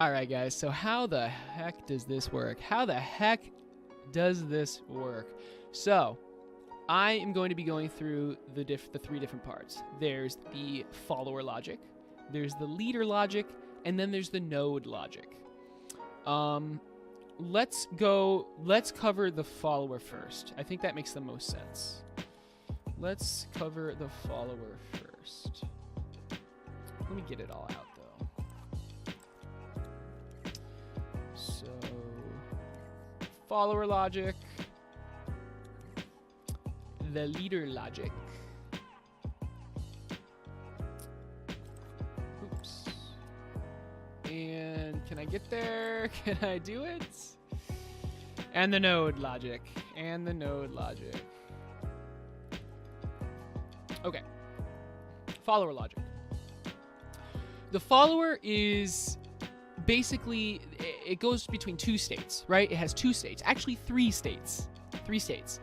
All right, guys. So how the heck does this work? How the heck does this work? So I am going to be going through the three different parts. There's the follower logic, there's the leader logic, and then there's the node logic. Let's cover the follower first. I think that makes the most sense. Let's cover the follower first. Let me get it all out though. So, follower logic, the leader logic. Oops. And can I get there? Can I do it? And the node logic. And the node logic. Okay. Follower logic. The follower is basically, it goes between two states, right? It has two states. Actually, three states. Three states.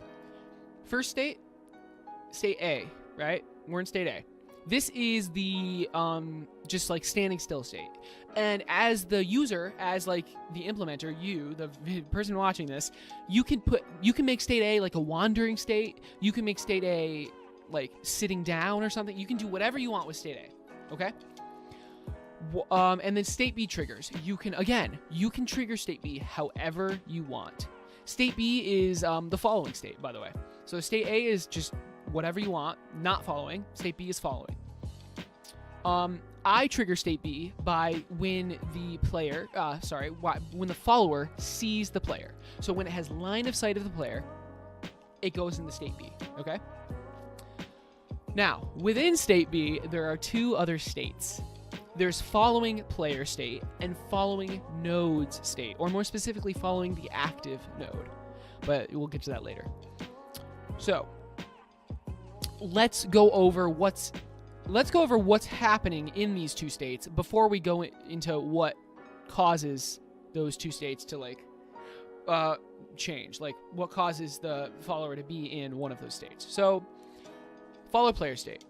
First state, state A, right? We're in state A. This is the just like standing still state. And as the user, as like the implementer, you, the person watching this, you can make state A like a wandering state. You can make state A like sitting down or something. You can do whatever you want with state A, okay? And then state B triggers. You can trigger state B however you want. State B is the following state, by the way. So state A is just whatever you want, not following. State B is following. I trigger state B by when the follower sees the player. So when it has line of sight of the player, it goes into state B, okay? Now, within state B, there are two other states. There's following player state and following nodes state, or more specifically, following the active node. But we'll get to that later. So, let's go over what's happening in these two states before we go into what causes those two states to change, like what causes the follower to be in one of those states. So, follow player state,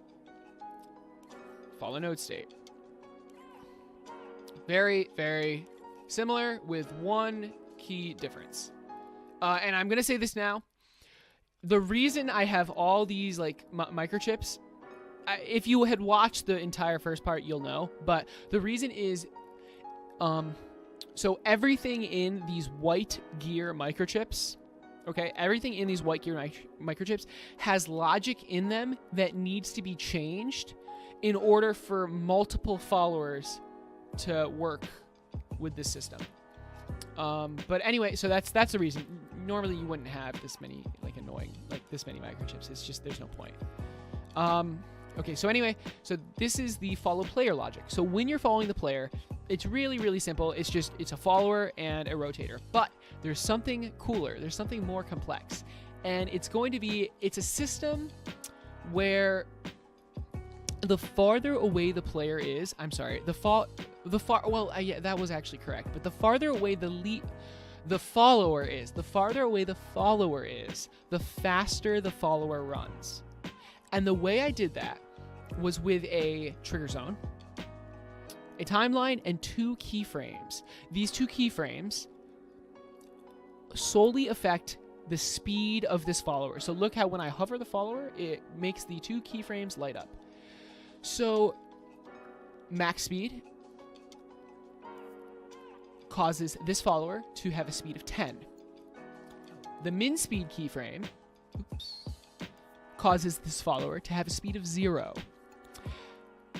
follow node state. Very, very similar with one key difference. And I'm going to say this now. The reason I have all these like microchips, if you had watched the entire first part, you'll know. But the reason is, so everything in these white gear microchips, okay, everything in these white gear microchips has logic in them that needs to be changed in order for multiple followers to work with this system. But anyway, so that's the reason. Normally you wouldn't have this many this many microchips. It's just there's no point. Okay, so anyway, so this is the follow player logic. So when you're following the player, it's really, really simple. It's a follower and a rotator. But there's something cooler. There's something more complex. And it's a system where the farther away the player is, that was actually correct. But the farther away the follower is, the faster the follower runs. And the way I did that was with a trigger zone, a timeline, and two keyframes. These two keyframes solely affect the speed of this follower. So look how when I hover the follower, it makes the two keyframes light up. So max speed causes this follower to have a speed of 10. The min speed keyframe causes this follower to have a speed of 0.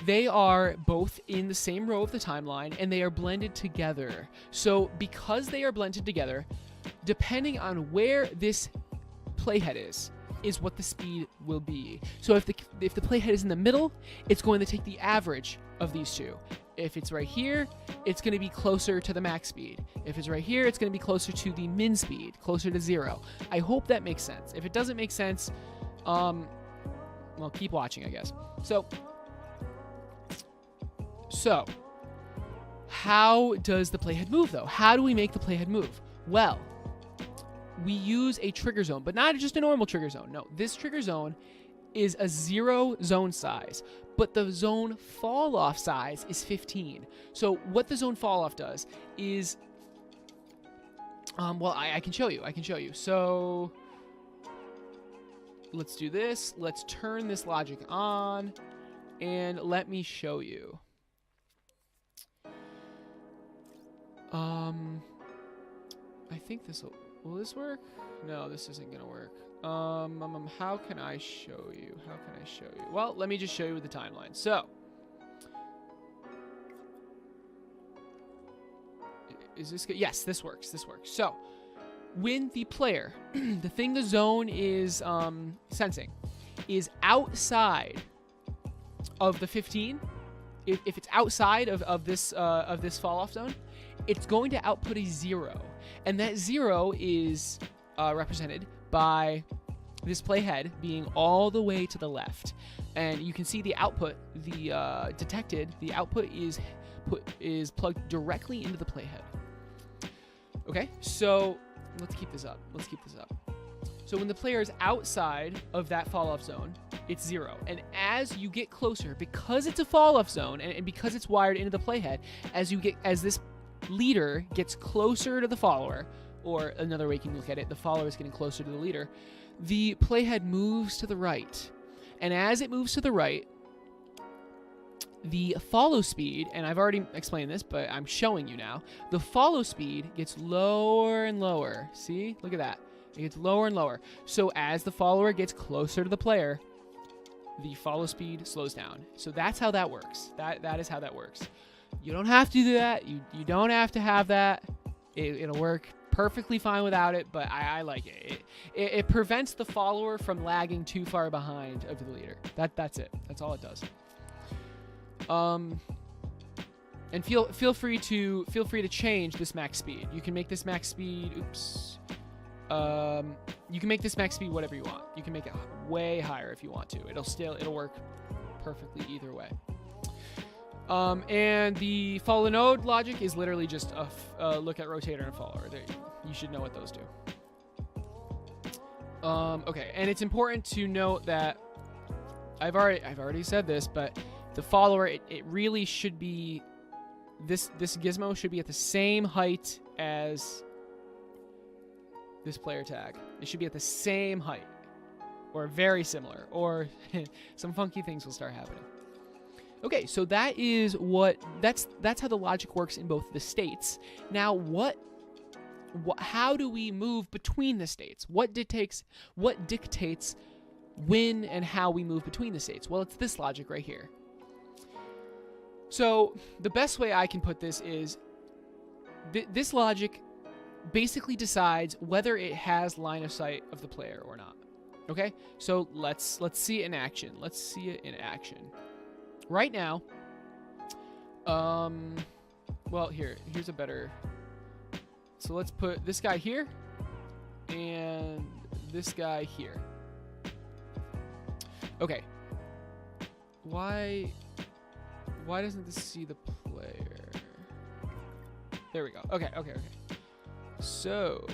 They are both in the same row of the timeline, and they are blended together. So because they are blended together, depending on where this playhead is what the speed will be. So if the playhead is in the middle, it's going to take the average of these two. If it's right here, it's going to be closer to the max speed. If it's right here, it's going to be closer to the min speed, closer to 0. I hope that makes sense. If it doesn't make sense, well, keep watching, I guess. So how does the playhead move, though? How do we make the playhead move? Well, we use a trigger zone, but not just a normal trigger zone. No, this trigger zone is a 0 zone size, but the zone fall off size is 15. So what the zone fall off does is, well, I can show you. So let's do this. Let's turn this logic on, and let me show you. I think will this work? No, this isn't gonna work. How can I show you? Well, let me just show you the timeline. So, is this good? Yes, this works. So, when the player, the thing the zone is sensing, is outside of the 15, if it's outside of this fall off zone, it's going to output a 0, and that 0 is represented by this playhead being all the way to the left, and you can see the output, the output is plugged directly into the playhead. Okay, so let's keep this up. So when the player is outside of that fall off zone, it's 0, and as you get closer, because it's a fall off zone and because it's wired into the playhead, as this leader gets closer to the follower, or another way you can look at it, the follower is getting closer to the leader, the playhead moves to the right. And as it moves to the right, the follow speed, and I've already explained this, but I'm showing you now, the follow speed gets lower and lower. See? Look at that. It gets lower and lower. So as the follower gets closer to the player, the follow speed slows down. So that's how that works. That is how that works. You don't have to do that. You don't have to have that. It'll work perfectly fine without it, but I like it. It prevents the follower from lagging too far behind of the leader. That's it. That's all it does. And feel free to change this max speed. You can make this max speed. Oops. You can make this max speed whatever you want. You can make it way higher if you want to. It'll work perfectly either way. And the follow node logic is literally just a look at rotator and follower. You should know what those do. Okay, and it's important to note that I've already said this, but the follower, it really should be, this gizmo should be at the same height as this player tag. It should be at the same height, or very similar, or some funky things will start happening. Okay, so that's how the logic works in both the states. Now, how do we move between the states? What dictates when and how we move between the states? Well, it's this logic right here. So the best way I can put this is this logic basically decides whether it has line of sight of the player or not. Okay, so let's see it in action. Right now, well, here's a better. So let's put this guy here and this guy here. Okay. Why doesn't this see the player? There we go. Okay. So,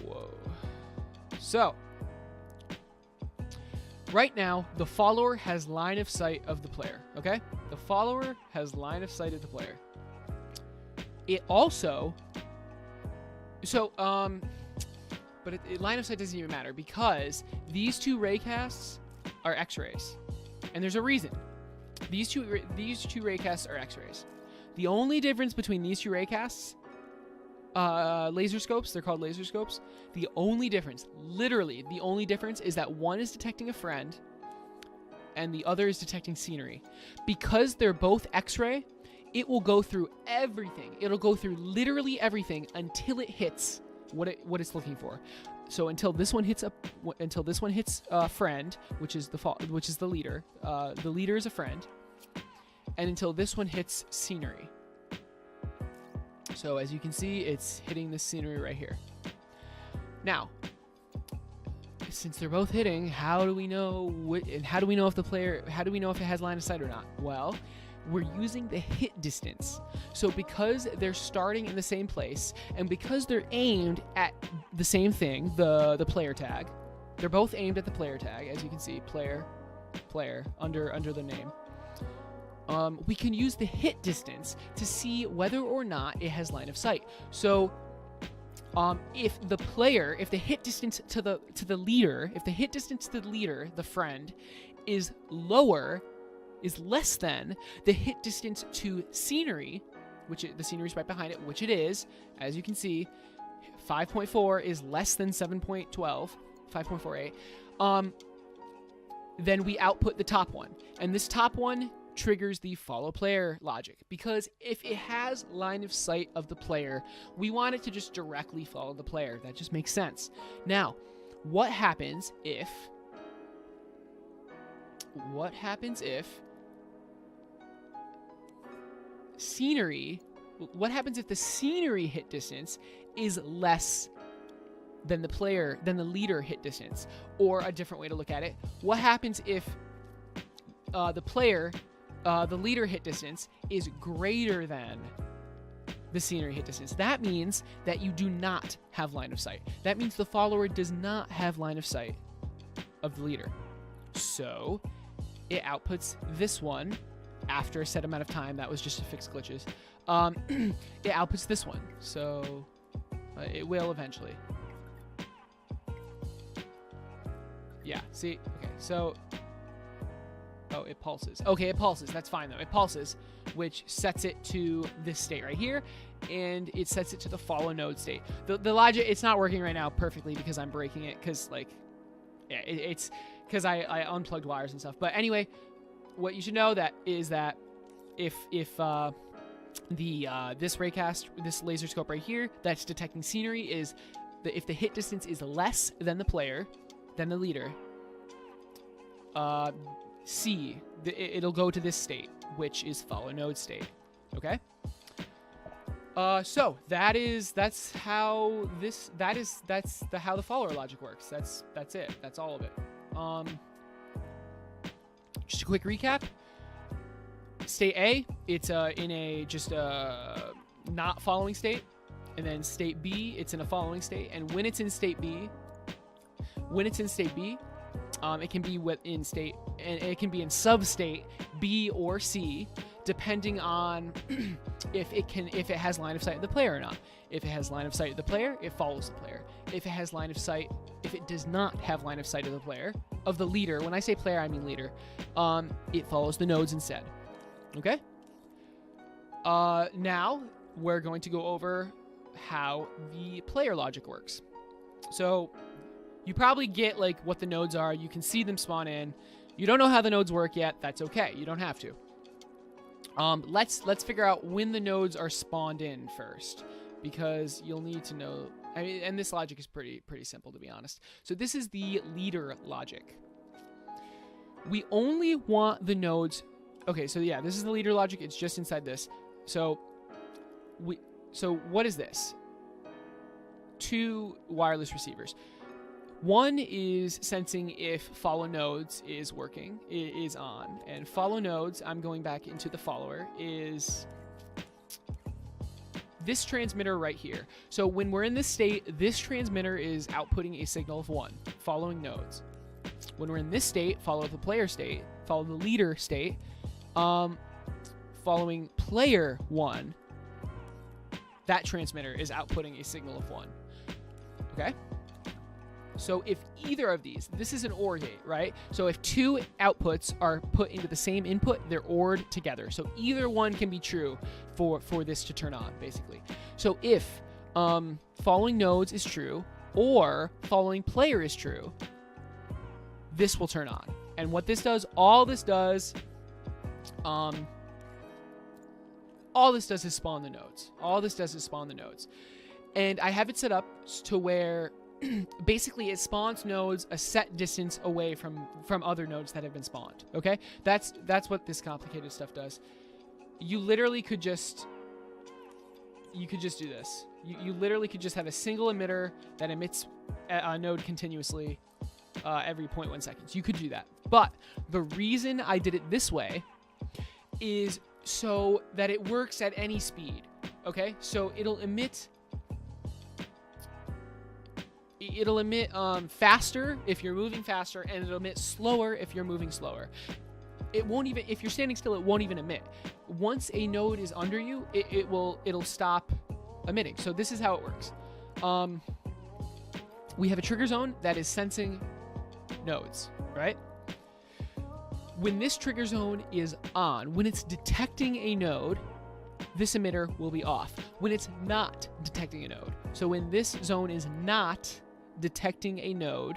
right now, the follower has line of sight of the player, okay? The follower has line of sight of the player. It also, but line of sight doesn't even matter because these two raycasts are X-rays, and there's a reason. These two raycasts are X-rays. The only difference between these two raycasts, laser scopes, they're called laser scopes. The only difference, literally the only difference, is that one is detecting a friend and the other is detecting scenery. Because they're both X-ray, it will go through everything. It'll go through literally everything until it hits what it's looking for. So until this one hits a friend, which is the leader. The leader is a friend, and until this one hits scenery. So as you can see, it's hitting the scenery right here. Now, since they're both hitting, how do we know if it has line of sight or not? Well, we're using the hit distance. So because they're starting in the same place, and because they're aimed at the same thing, the player tag, they're both aimed at the player tag, as you can see, player player under the name, we can use the hit distance to see whether or not it has line of sight. So if the hit distance to the leader, the friend, is less than the hit distance to scenery, the scenery is right behind it, which it is, as you can see, 5.4 is less than 7.12, 5.48, then we output the top one. And this top one triggers the follow player logic, because if it has line of sight of the player, we want it to just directly follow the player. That just makes sense. Now, what happens if the scenery hit distance is less than the leader hit distance? Or a different way to look at it, what happens if the leader hit distance is greater than the scenery hit distance? That means that you do not have line of sight. That means the follower does not have line of sight of the leader. So it outputs this one after a set amount of time. That was just to fix glitches. It outputs this one. So it will eventually. Yeah, see? Okay, so... Oh, it pulses. Okay, it pulses. That's fine, though. It pulses, which sets it to this state right here, and it sets it to the follow node state. The logic, it's not working right now perfectly because I'm breaking it, because, like, yeah, it's because I unplugged wires and stuff. But anyway, what you should know is that if this raycast, this laser scope right here that's detecting scenery, is if the hit distance is less than the leader, it'll go to this state, which is follow node state. Okay. So that's how the follower logic works. That's it. That's all of it. Just a quick recap. State A, it's in a not following state, and then state B, it's in a following state. And when it's in state B, it can be within state, and it can be in sub-state B or C, depending on if it has line of sight of the player or not. If it has line of sight of the player, it follows the player. If it does not have line of sight of the player, of the leader, when I say player, I mean leader, it follows the nodes instead. Okay? Now, we're going to go over how the player logic works. So, you probably get like what the nodes are. You can see them spawn in. You don't know how the nodes work yet. That's okay. You don't have to. Let's figure out when the nodes are spawned in first, because you'll need to know. I mean, and this logic is pretty simple, to be honest. So this is the leader logic. We only want the nodes. Okay, so yeah, this is the leader logic. It's just inside this. So what is this? 2 wireless receivers. One is sensing if follow nodes is working, is on, and follow nodes, I'm going back into the follower, is this transmitter right here. So when we're in this state, this transmitter is outputting a signal of 1, following nodes. When we're in this state, follow the player state, follow the leader state, following player 1, that transmitter is outputting a signal of 1. Okay? So if either of these, this is an OR gate, right? So if 2 outputs are put into the same input, they're ORed together. So either one can be true for this to turn on, basically. So if following nodes is true or following player is true, this will turn on. And what this does, all this does is spawn the nodes. All this does is spawn the nodes. And I have it set up to where basically it spawns nodes a set distance away from other nodes that have been spawned. Okay, that's what this complicated stuff does. You literally could just do this. You literally could just have a single emitter that emits a node continuously every 0.1 seconds. You could do that, but the reason I did it this way is so that it works at any speed. Okay, so it'll emit it'll emit faster if you're moving faster, and it'll emit slower if you're moving slower. It won't even, if you're standing still, it won't even emit. Once a node is under you, it'll stop emitting. So this is how it works. We have a trigger zone that is sensing nodes, right? When this trigger zone is on, when it's detecting a node, this emitter will be off. When it's not detecting a node, so when this zone is not detecting a node,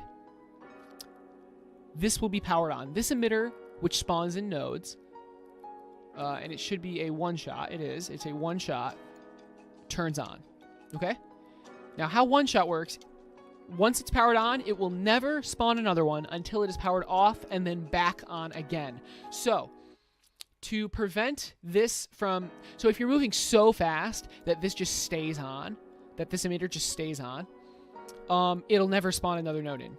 this will be powered on. This emitter, which spawns in nodes, and it should be a one-shot. It is. It's a one-shot. Turns on. Okay? Now, how one-shot works, once it's powered on, it will never spawn another one until it is powered off and then back on again. So, to prevent this from... So if you're moving so fast that this just stays on, that this emitter just stays on, it'll never spawn another node in.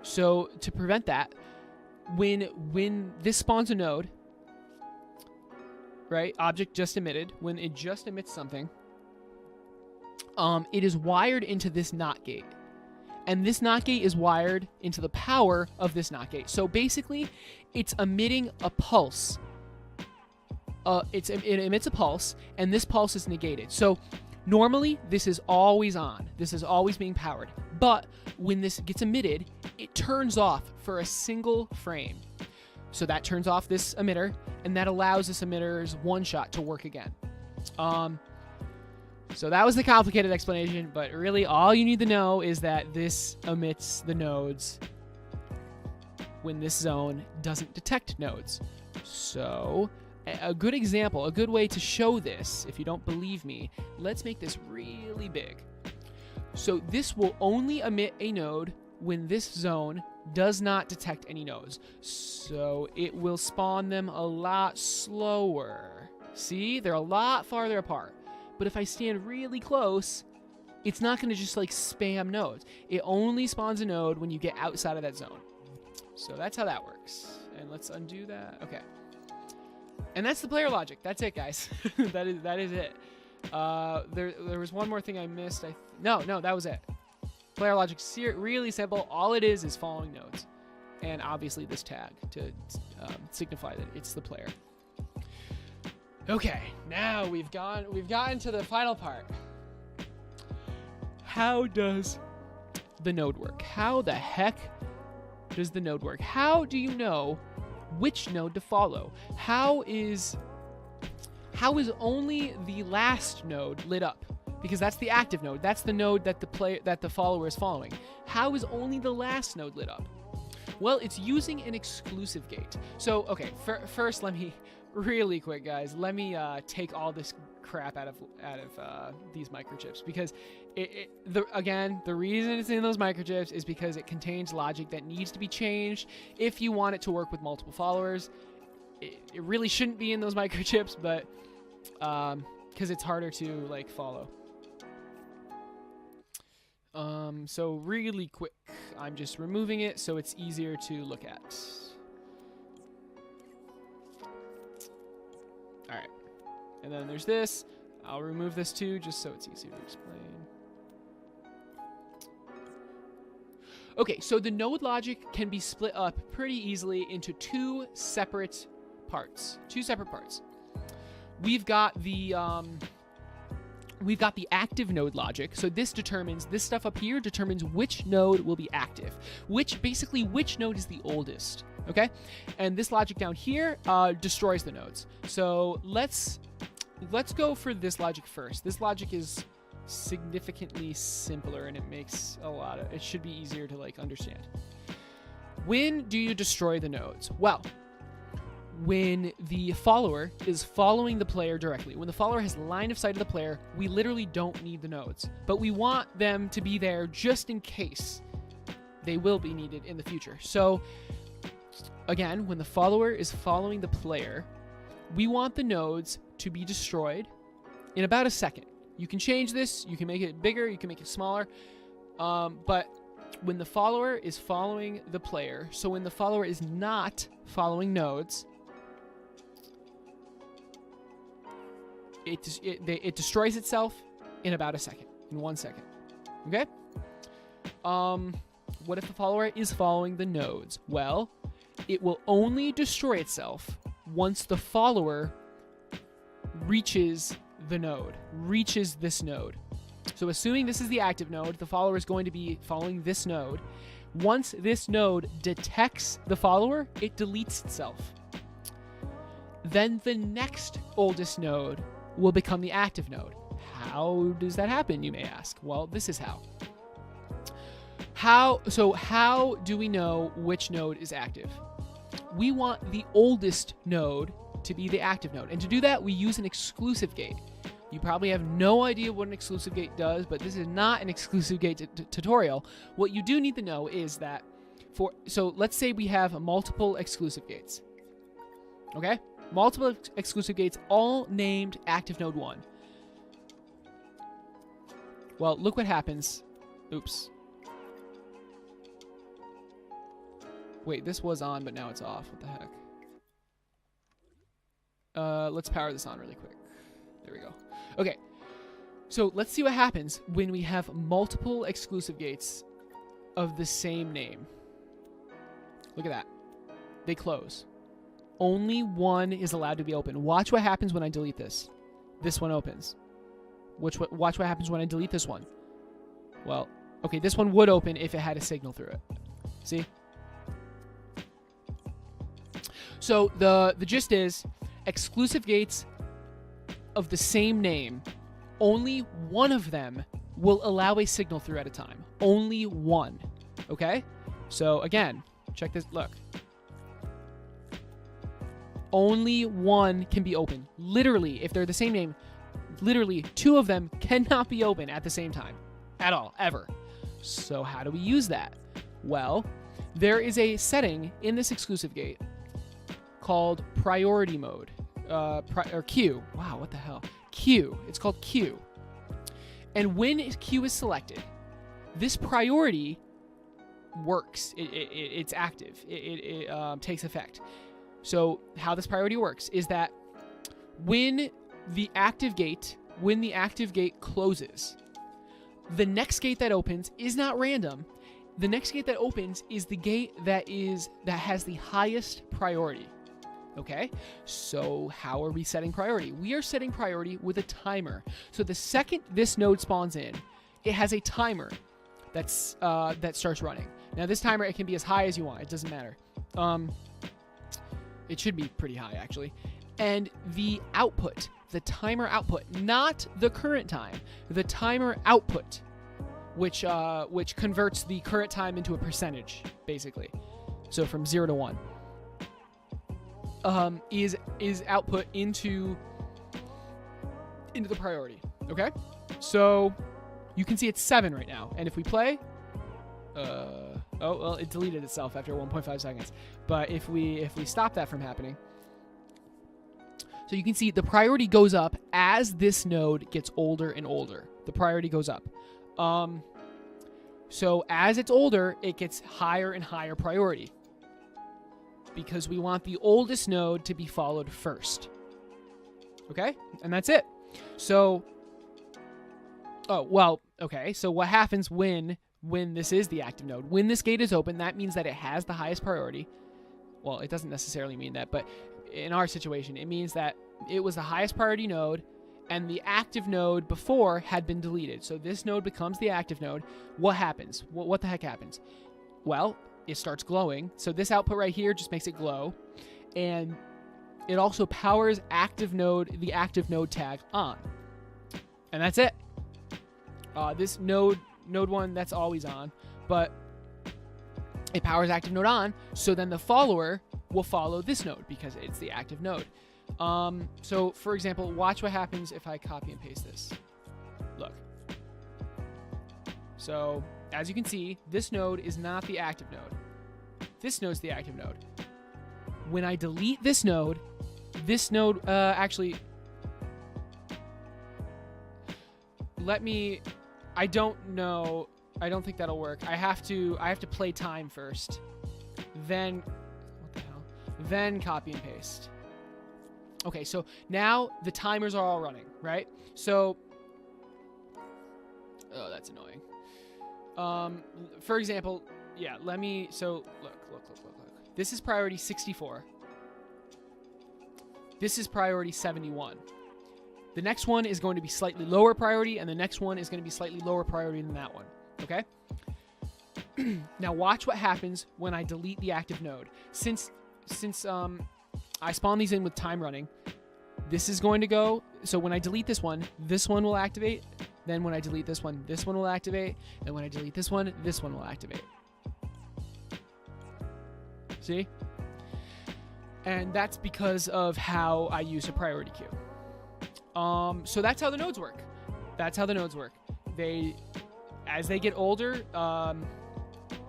So to prevent that, when this spawns a node, right, object just emitted, when it just emits something, it is wired into this NOT gate. And this NOT gate is wired into the power of this NOT gate. So basically, it's emitting a pulse. It emits a pulse, and this pulse is negated. So normally, this is always on. This is always being powered. But when this gets emitted, it turns off for a single frame. So that turns off this emitter, and that allows this emitter's one-shot to work again. So that was the complicated explanation, but really all you need to know is that this emits the nodes when this zone doesn't detect nodes. So a good example, a good way to show this, if you don't believe me, let's make this really big. So this will only emit a node when this zone does not detect any nodes. So it will spawn them a lot slower. See, they're a lot farther apart. But if I stand really close, it's not going to just like spam nodes. It only spawns a node when you get outside of that zone. So that's how that works. And let's undo that. Okay. And that's the player logic. That's it, guys. that is it. There was one more thing I missed. No, that was it. Player logic, really simple. All it is following nodes. And obviously this tag to signify that it's the player. Okay, now we've gotten to the final part. How does the node work? How the heck does the node work? How do you know which node to follow? How is only the last node lit up? Because that's the active node. That's the node that the follower is following. How is only the last node lit up? Well, it's using an exclusive gate. So, okay, first let me... Really quick, guys, let me take all this crap out of these microchips, because again, the reason it's in those microchips is because it contains logic that needs to be changed if you want it to work with multiple followers. It really shouldn't be in those microchips, but because it's harder to like follow. So really quick, I'm just removing it so it's easier to look at. All right, and then there's this. I'll remove this too, just so it's easier to explain. Okay, so the node logic can be split up pretty easily into two separate parts. We've got the active node logic. So this stuff up here determines which node will be active, which node is the oldest. Okay, and this logic down here destroys the nodes. So let's go for this logic first. This logic is significantly simpler, and it should be easier to like understand. When do you destroy the nodes? Well, when the follower is following the player directly. When the follower has line of sight of the player, we literally don't need the nodes, but we want them to be there just in case they will be needed in the future. So again, when the follower is following the player, we want the nodes to be destroyed in about a second. You can change this, you can make it bigger, you can make it smaller, but when the follower is following the player, so when the follower is not following nodes, it destroys itself in about a second, in 1 second. Okay? What if the follower is following the nodes? Well, it will only destroy itself once the follower reaches the node, reaches this node. So assuming this is the active node, the follower is going to be following this node. Once this node detects the follower, it deletes itself. Then the next oldest node will become the active node. How does that happen, you may ask? Well, this is how. How do we know which node is active? We want the oldest node to be the active node. And to do that, we use an exclusive gate. You probably have no idea what an exclusive gate does, but this is not an exclusive gate tutorial. What you do need to know is that so let's say we have multiple exclusive gates. Okay? Multiple exclusive gates, all named active node 1. Well, look what happens. Oops. Wait, this was on, but now it's off. What the heck? Let's power this on really quick. There we go. Okay. So let's see what happens when we have multiple exclusive gates of the same name. Look at that. They close. Only one is allowed to be open. Watch what happens when I delete this. This one opens. Watch what happens when I delete this one. Well, okay, this one would open if it had a signal through it. See? So the gist is, exclusive gates of the same name, only one of them will allow a signal through at a time. Only one. Okay? So again, check this. Look. Only one can be open. Literally, if they're the same name, literally two of them cannot be open at the same time. At all. Ever. So how do we use that? Well, there is a setting in this exclusive gate called priority mode. Or queue. Wow, what the hell? Queue. It's called queue. And when queue is selected, this priority works. It's active. It takes effect. So how this priority works is that when the active gate closes, the next gate that opens is not random. The next gate that opens is the gate that has the highest priority. Okay? So how are we setting priority? We are setting priority with a timer. So the second this node spawns in, it has a timer that starts running. Now this timer, it can be as high as you want. It doesn't matter. It should be pretty high, actually. And the output, the timer output, not the current time, the timer output, which converts the current time into a percentage, basically. So from 0 to 1, is output into the priority. Okay, so you can see it's 7 right now, and if we play, oh well, it deleted itself after 1.5 seconds. But if we stop that from happening, so you can see the priority goes up as this node gets older and older. The priority goes up. So as it's older, it gets higher and higher priority, because we want the oldest node to be followed first. Okay? And that's it. So, oh, well, okay. So what happens when this is the active node? When this gate is open, that means that it has the highest priority. Well, it doesn't necessarily mean that, but in our situation, it means that it was the highest priority node, and the active node before had been deleted. So this node becomes the active node. What happens? What the heck happens? Well, it starts glowing. So this output right here just makes it glow. And it also powers the active node tag on. And that's it. This node 1, that's always on. But it powers active node on. So then the follower will follow this node because it's the active node. So for example, watch what happens if I copy and paste this. Look. So as you can see, this node is not the active node. This node's the active node. When I delete this node actually, I don't know. I don't think that'll work. I have to play time first. Then, what the hell? Then copy and paste. Okay, so now the timers are all running, right? So, oh, that's annoying. For example, yeah, so look. This is priority 64. This is priority 71. The next one is going to be slightly lower priority, and the next one is going to be slightly lower priority than that one, okay? Now watch what happens when I delete the active node. Since I spawn these in with time running, this is going to go, so when I delete this one will activate, then when I delete this one will activate, and when I delete this one will activate. See? And that's because of how I use a priority queue. So that's how the nodes work. As they get older,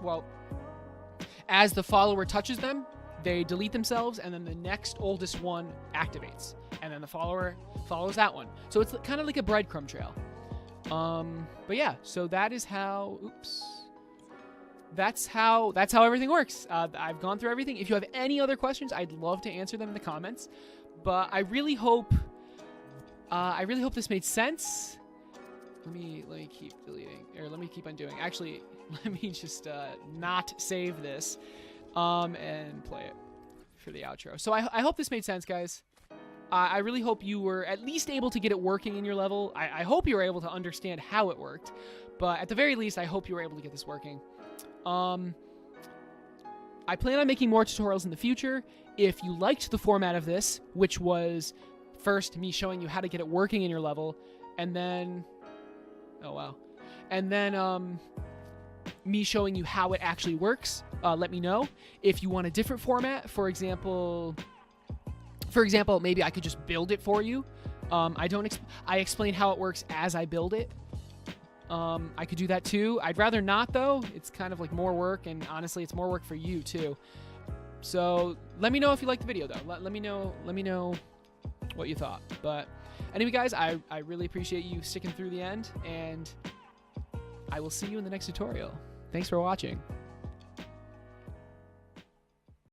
well, as the follower touches them, they delete themselves, and then the next oldest one activates, and then the follower follows that one. So it's kind of like a breadcrumb trail. But yeah, so that is how. Oops. That's how everything works. I've gone through everything. If you have any other questions, I'd love to answer them in the comments. But I really hope this made sense. Let me keep deleting, or let me keep undoing. Actually, let me just not save this, and play it for the outro. So I hope this made sense, guys. I really hope you were at least able to get it working in your level. I hope you were able to understand how it worked, but at the very least, I hope you were able to get this working. I plan on making more tutorials in the future. If you liked the format of this, which was first me showing you how to get it working in your level, and then, oh wow, and then me showing you how it actually works, let me know. If you want a different format, for example, maybe I could just build it for you. I explain how it works as I build it. I could do that too. I'd rather not, though. It's kind of like more work, and honestly, it's more work for you too. So let me know if you liked the video, though. Let me know what you thought. But anyway, guys, I really appreciate you sticking through the end, and I will see you in the next tutorial. Thanks for watching.